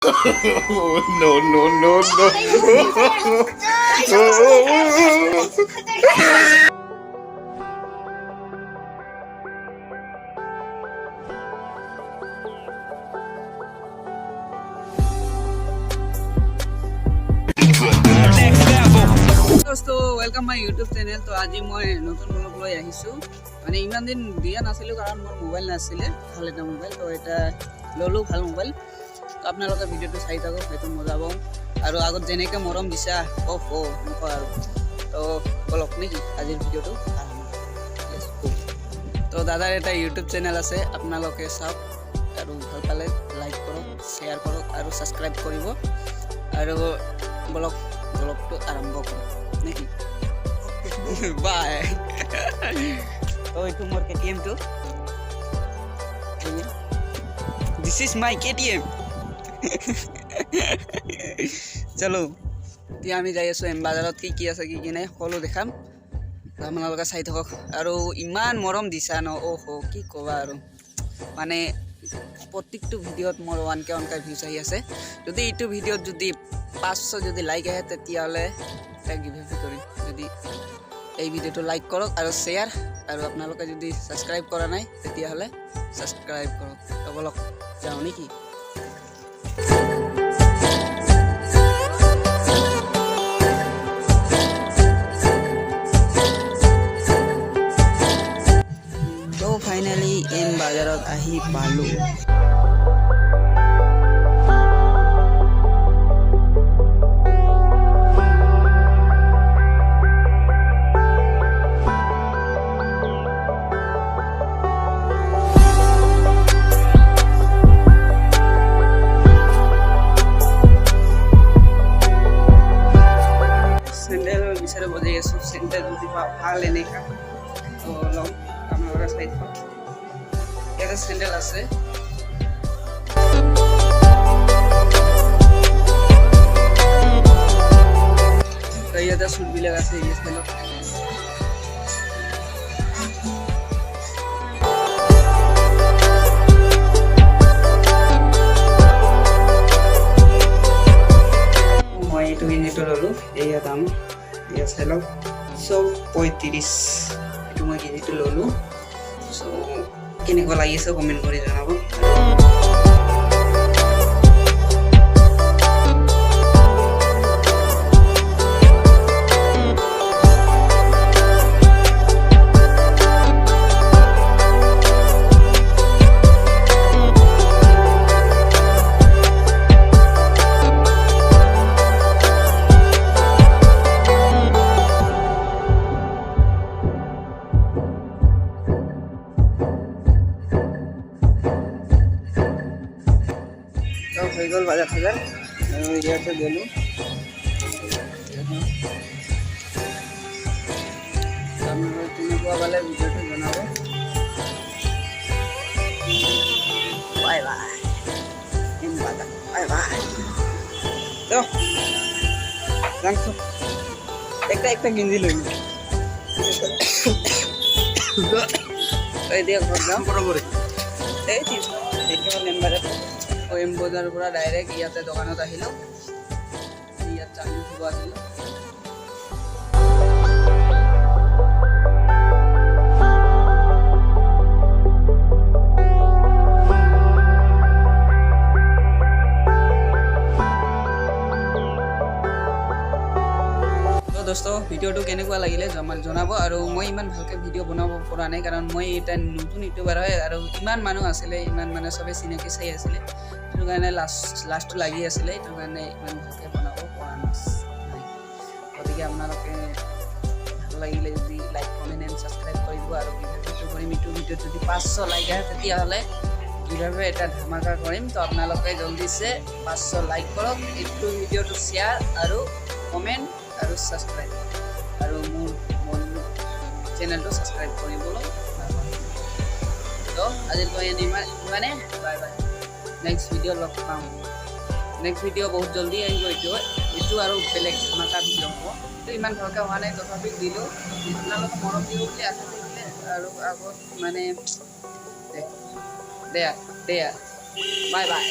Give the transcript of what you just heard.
No, no, no, no. दोस्तों welcome my YouTube channel. तो आज मैं नतुन ब्लग লৈ আহিছো। মানে ইমান দিন দিয়া নাছিলো কাৰণ মোৰ মোবাইল নাছিলে, ভাল এটা মোবাইল। তো এটা ললো ভাল মোবাইল। তো আপোনালোকে ভিডিওটো চাই থাকক, হয়তো মজা পাব। আৰু আগত যেনেকৈ মৰম দিছা নকয় আৰু। তো বলক নেকি আজিৰ ভিডিওটো। তো দাদাৰ এটা ইউটিউব চেনেল আছে, আপোনালোকে চাওক আৰু ভাল পালে লাইক কৰক, শ্বেয়াৰ কৰক আৰু সাবস্ক্ৰাইব কৰিব। আৰু বলক ব্লগটো আৰম্ভ কৰোঁ নেকি। বাই। তো এইটো মোৰ KTM টো। This is my KTM। চলো এতিয়া আমি যাই আছো এম বাজাৰত। কি আছে কি নাই সকলো দেখাম, আপোনালোকে চাই থাকক। আৰু ইমান মৰম দিছা ন, কি ক'বা আৰু। মানে প্ৰত্যেকটো ভিডিঅ'ত মোৰ 1K ভিউজ আহি আছে। যদি এইটো ভিডিঅ'ত যদি 500 যদি লাইক আহে তেতিয়াহ'লে এটা গিভএৱে কৰিম। যদি এই ভিডিঅ'টো লাইক কৰক আৰু শ্বেয়াৰ, আৰু আপোনালোকে যদি ছাবস্ক্ৰাইব কৰা নাই তেতিয়াহ'লে ছাবস্ক্ৰাইব কৰক। তো বলক যাওঁ নেকি। তো ফাইনেলি এম বাজাৰত আহি পালোঁ। বিচাৰে বজাই আছো। চেণ্টাৰ যদি ভাল এনেকা তো ল'ম। আপোনালোকে চাই থাকক, ইয়াতে চেণ্ডেল আছে। তো ইয়াতে চুটবিলাক আছে। মই এইটো কিনিটো ল'লোঁ। এয়া দাম, এয়া চাই লওক, 135। এইটো মই কিনিটো ল'লোঁ। চ' কেনেকুৱা লাগিছে কমেণ্ট কৰি জনাব। হৈ গ'ল বাজাৰ সাজাৰ। আৰু ইয়াতে গ'লোঁ। আপোনালোকে কেনেকুৱা পালে ভিডিঅ'টো জনাব। Bye bye. Bye bye. তো যাংছো একটা গেঞ্জি লৈ লো। এতিয়া ঘৰত যাওঁ। এই মেম্বাৰত এম বজাৰৰ পৰা ডাইৰেক্ট ইয়াতে দোকানত আহিলোঁ। ইয়াত চাউল দিব আহিলোঁ। দোস্ত ভিডিঅ'টো কেনেকুৱা লাগিলে জনাব। আৰু মই ইমান ভালকৈ ভিডিঅ' বনাব পৰা নাই কাৰণ মই এটা নতুন ইউটিউবাৰ হয়। আৰু ইমান মানুহ আছিলে, ইমান মানে চবেই চিনাকি চাই আছিলে। সেইটো কাৰণে লাষ্টটো লাগি আছিলে। সেইটো কাৰণে ইমান ভালকৈ বনাব পৰা নাই। গতিকে আপোনালোকে ভাল লাগিলে যদি লাইক কমেণ্ট এণ্ড ছাবস্ক্ৰাইব কৰি দিব। আৰু গিভএৱেটো কৰিম। এইটো ভিডিঅ'ত যদি 500 লাইক আহে তেতিয়াহ'লে গিভএৱে এটা ধামাকা কৰিম। তো আপোনালোকে জলদিছে 500 লাইক কৰক, এইটো ভিডিঅ'টো শ্বেয়াৰ আৰু কমেণ্ট আৰু ছাবস্ক্ৰাইব, আৰু মোৰ চেনেলটো ছাবস্ক্ৰাইব কৰিবলৈ। তো আজিৰ ইমানে। Bye bye. নেক্সট ভিডিঅ' লগ পাম। নেক্সট ভিডিঅ' বহুত জলদি আহিব। এইটো আৰু বেলেগ ধামাকা ভিডিঅ' হ'ব। এইটো ইমান ভালকৈ হোৱা নাই, তথাপি দিলোঁ। আপোনালোকে মৰম দিব বুলি আশা থাকিলে। আৰু আগত মানে দে বাই বাই।